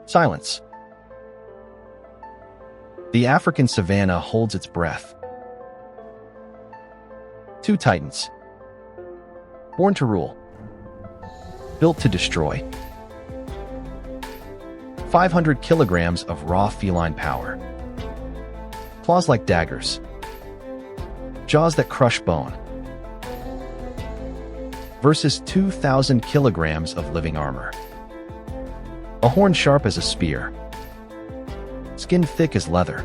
Silence. The African savanna holds its breath. Two titans. Born to rule. Built to destroy. 500 kilograms of raw feline power. Claws like daggers. Jaws that crush bone. Versus 2,000 kilograms of living armor. A horn sharp as a spear. Skin thick as leather.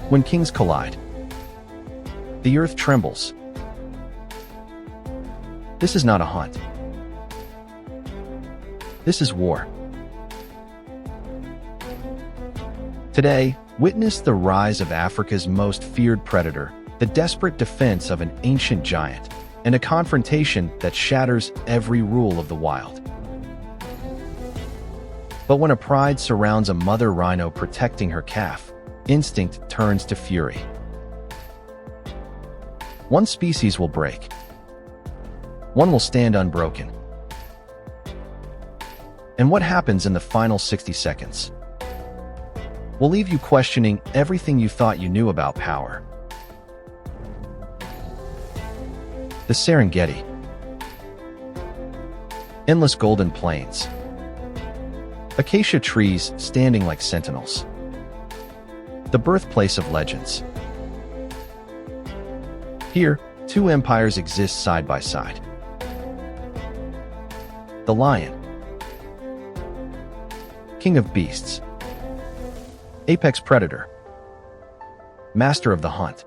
When kings collide, the earth trembles. This is not a hunt. This is war. Today, witness the rise of Africa's most feared predator, the desperate defense of an ancient giant, and a confrontation that shatters every rule of the wild. But when a pride surrounds a mother rhino protecting her calf, instinct turns to fury. One species will break. One will stand unbroken. And what happens in the final 60 seconds? Will leave you questioning everything you thought you knew about power. The Serengeti. Endless golden plains. Acacia trees standing like sentinels. The birthplace of legends. Here, two empires exist side by side. The lion. King of beasts. Apex predator. Master of the hunt.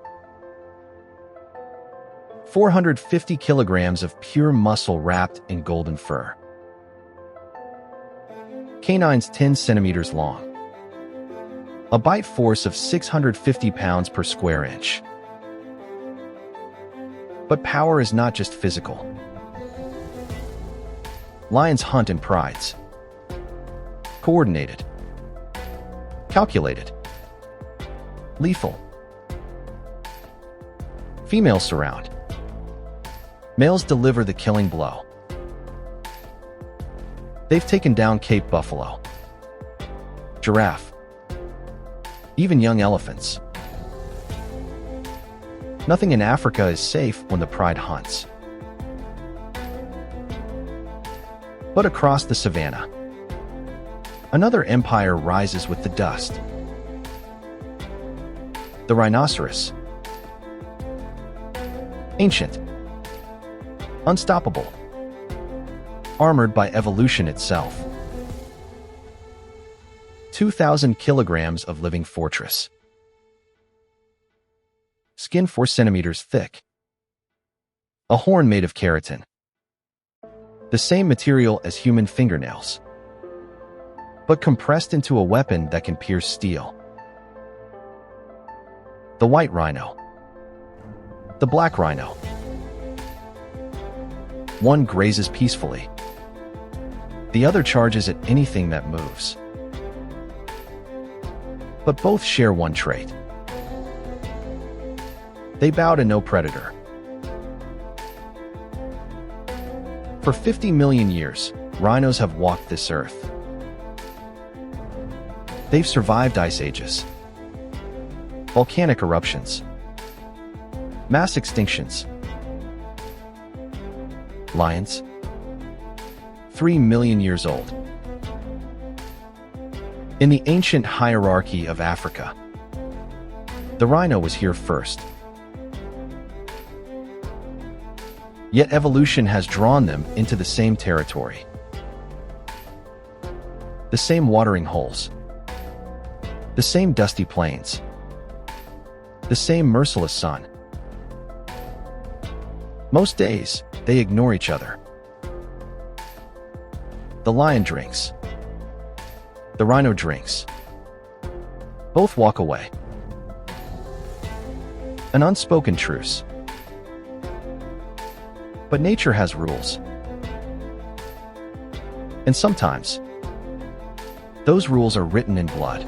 450 kilograms of pure muscle wrapped in golden fur. Canines 10 centimeters long. A bite force of 650 pounds per square inch. But power is not just physical. Lions hunt in prides. Coordinated. Calculated. Lethal. Females surround. Males deliver the killing blow. They've taken down Cape buffalo, giraffe, even young elephants. Nothing in Africa is safe when the pride hunts. But across the savannah, another empire rises with the dust. The rhinoceros. Ancient. Unstoppable. Armored by evolution itself. 2,000 kilograms of living fortress. Skin 4 centimeters thick. A horn made of keratin. The same material as human fingernails, but compressed into a weapon that can pierce steel. The white rhino. The black rhino. One grazes peacefully. The other charges at anything that moves. But both share one trait. They bow to no predator. For 50 million years, rhinos have walked this earth. They've survived ice ages, volcanic eruptions, mass extinctions. Lions, 3 million years old. In the ancient hierarchy of Africa, the rhino was here first. Yet evolution has drawn them into the same territory. The same watering holes. The same dusty plains. The same merciless sun. Most days, they ignore each other. The lion drinks. The rhino drinks. Both walk away. An unspoken truce. But nature has rules. And sometimes, those rules are written in blood.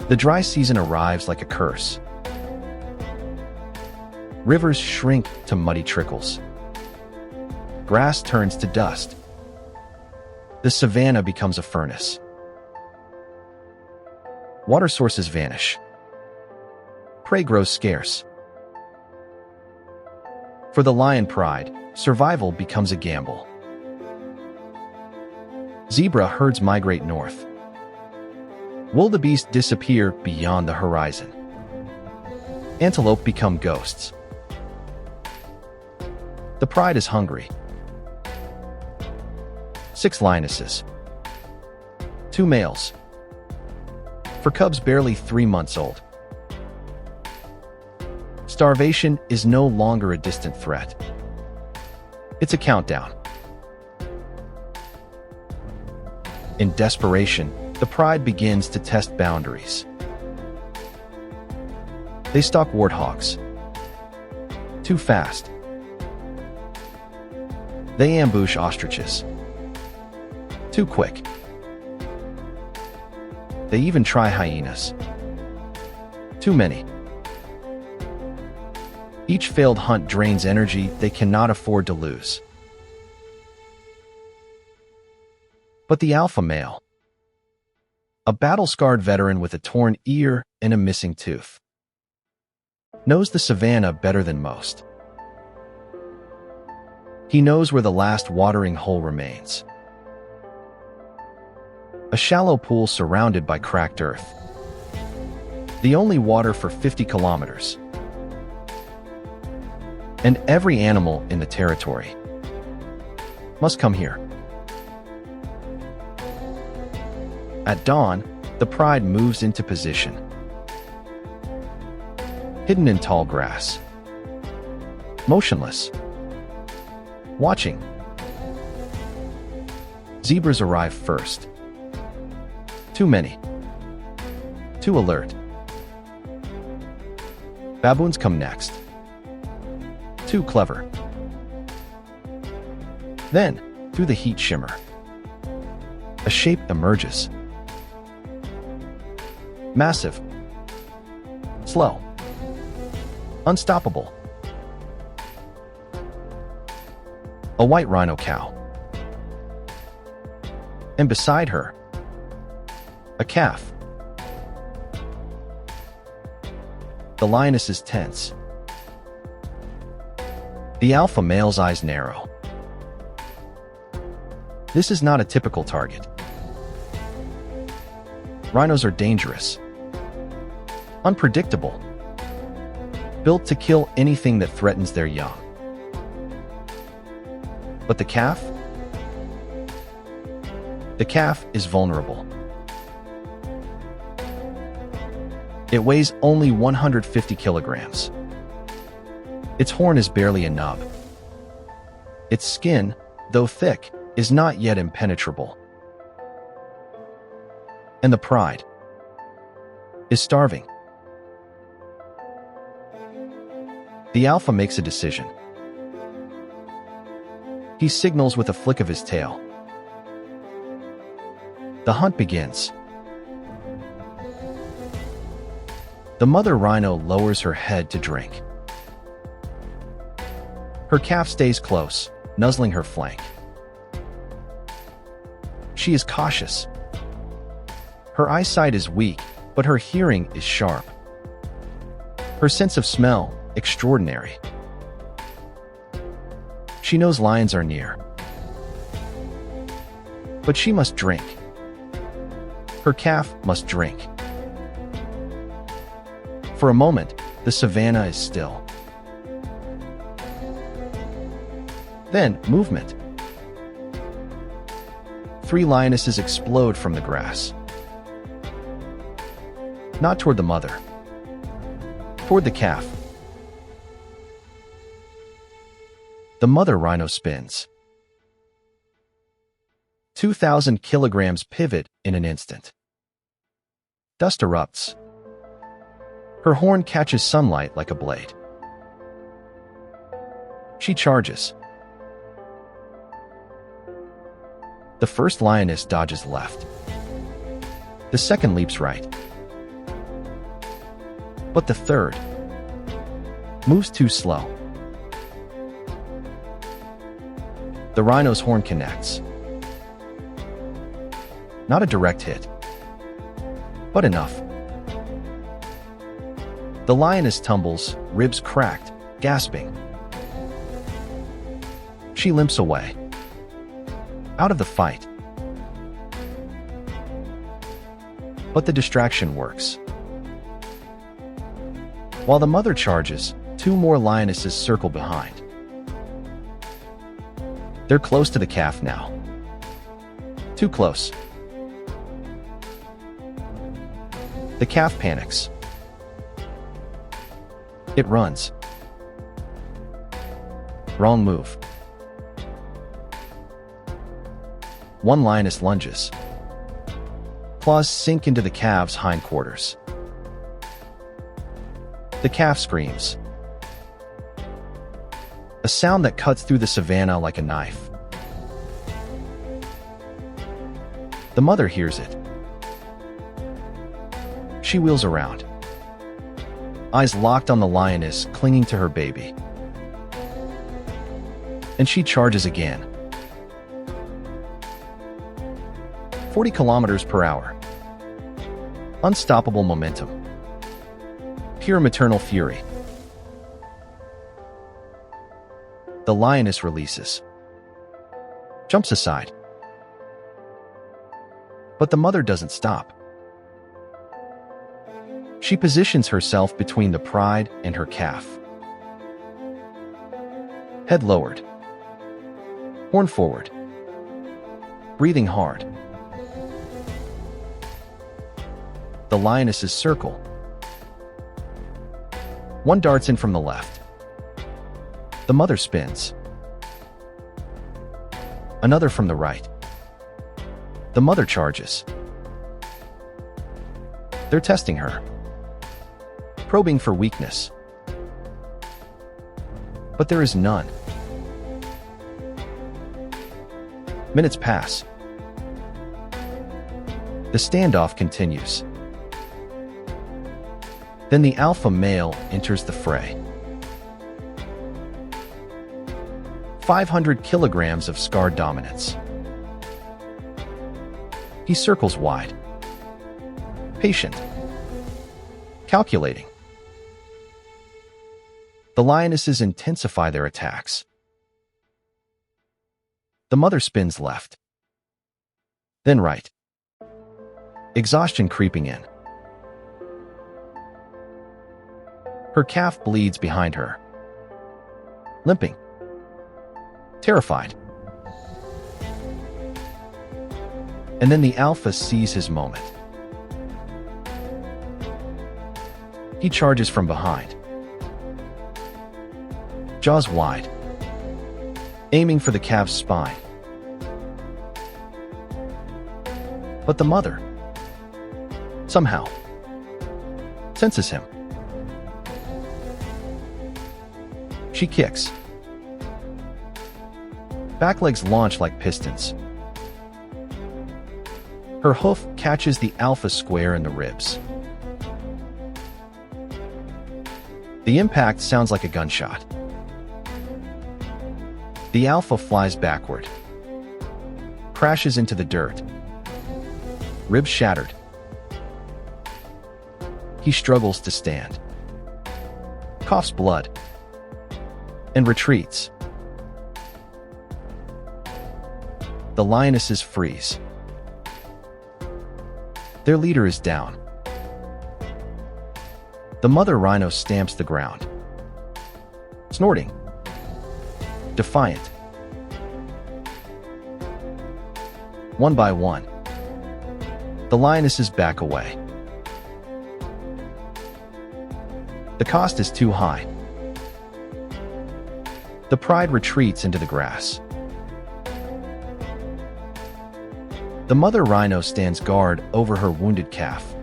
The dry season arrives like a curse. Rivers shrink to muddy trickles. Grass turns to dust. The savanna becomes a furnace. Water sources vanish. Prey grows scarce. For the lion pride, survival becomes a gamble. Zebra herds migrate north. Wildebeest disappear beyond the horizon. Antelope become ghosts. The pride is hungry. 6 lionesses. 2 males. For cubs barely 3 months old. Starvation is no longer a distant threat. It's a countdown. In desperation, the pride begins to test boundaries. They stalk warthogs. Too fast. They ambush ostriches. Too quick. They even try hyenas. Too many. Each failed hunt drains energy they cannot afford to lose. But the alpha male, a battle-scarred veteran with a torn ear and a missing tooth, knows the savanna better than most. He knows where the last watering hole remains. A shallow pool surrounded by cracked earth. The only water for 50 kilometers. And every animal in the territory must come here. At dawn, the pride moves into position. Hidden in tall grass. Motionless. Watching. Zebras arrive first. Too many. Too alert. Baboons come next. Too clever. Then, through the heat shimmer, a shape emerges. Massive. Slow. Unstoppable. A white rhino cow. And beside her, a calf. The lioness is tense. The alpha male's eyes narrow. This is not a typical target. Rhinos are dangerous. Unpredictable. Built to kill anything that threatens their young. But the calf? The calf is vulnerable. It weighs only 150 kilograms. Its horn is barely a nub. Its skin, though thick, is not yet impenetrable. And the pride is starving. The alpha makes a decision. He signals with a flick of his tail. The hunt begins. The mother rhino lowers her head to drink. Her calf stays close, nuzzling her flank. She is cautious. Her eyesight is weak, but her hearing is sharp. Her sense of smell, extraordinary. She knows lions are near. But she must drink. Her calf must drink. For a moment, the savanna is still. Then, movement. 3 lionesses explode from the grass. Not toward the mother. Toward the calf. The mother rhino spins. 2,000 kilograms pivot in an instant. Dust erupts. Her horn catches sunlight like a blade. She charges. The first lioness dodges left. The second leaps right. But the third moves too slow. The rhino's horn connects. Not a direct hit, but enough. The lioness tumbles, ribs cracked, gasping. She limps away, out of the fight. But the distraction works. While the mother charges, two more lionesses circle behind. They're close to the calf now. Too close. The calf panics. It runs. Wrong move. One lioness lunges. Claws sink into the calf's hindquarters. The calf screams. A sound that cuts through the savannah like a knife. The mother hears it. She wheels around, eyes locked on the lioness clinging to her baby. And she charges again. 40 kilometers per hour. Unstoppable momentum. Pure maternal fury. The lioness releases. Jumps aside. But the mother doesn't stop. She positions herself between the pride and her calf. Head lowered. Horn forward. Breathing hard. The lionesses circle. One darts in from the left. The mother spins. Another from the right. The mother charges. They're testing her, probing for weakness. But there is none. Minutes pass. The standoff continues. Then the alpha male enters the fray. 500 kilograms of scarred dominance. He circles wide. Patient. Calculating. The lionesses intensify their attacks. The mother spins left. Then right. Exhaustion creeping in. Her calf bleeds behind her. Limping. Terrified. And then the alpha sees his moment. He charges from behind. Jaws wide. Aiming for the calf's spine. But the mother, somehow, senses him. She kicks. Back legs launch like pistons. Her hoof catches the alpha square in the ribs. The impact sounds like a gunshot. The alpha flies backward. Crashes into the dirt. Ribs shattered. He struggles to stand. Coughs blood. And retreats. The lionesses freeze. Their leader is down. The mother rhino stamps the ground. Snorting. Defiant. One by one, the lionesses back away. The cost is too high. The pride retreats into the grass. The mother rhino stands guard over her wounded calf.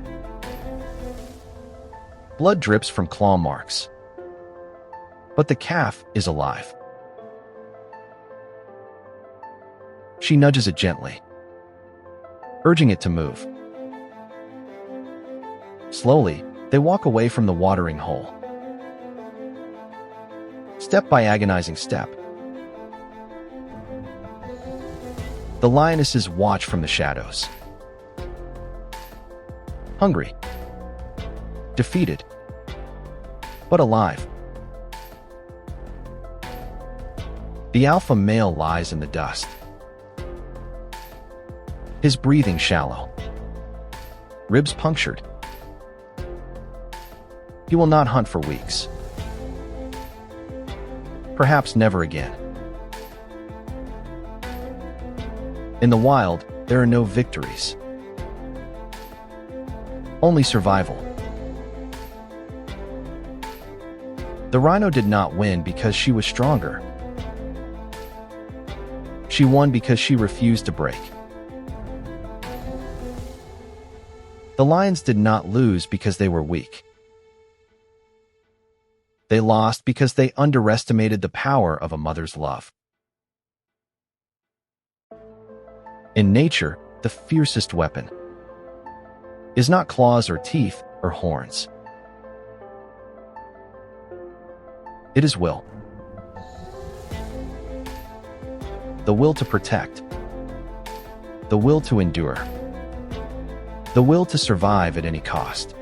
Blood drips from claw marks. But the calf is alive. She nudges it gently, urging it to move. Slowly, they walk away from the watering hole. Step by agonizing step. The lionesses watch from the shadows. Hungry. Defeated. But alive. The alpha male lies in the dust. His breathing shallow. Ribs punctured. He will not hunt for weeks. Perhaps never again. In the wild, there are no victories. Only survival. The rhino did not win because she was stronger. She won because she refused to break. The lions did not lose because they were weak. They lost because they underestimated the power of a mother's love. In nature, the fiercest weapon is not claws or teeth or horns. It is will. The will to protect. The will to endure. The will to survive at any cost.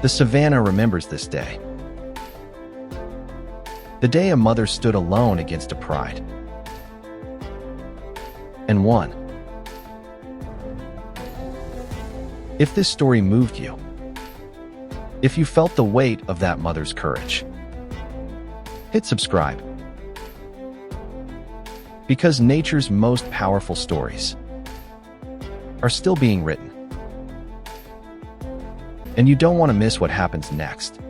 The savannah remembers this day. The day a mother stood alone against a pride. And won. If this story moved you, if you felt the weight of that mother's courage, hit subscribe. Because nature's most powerful stories are still being written. And you don't want to miss what happens next.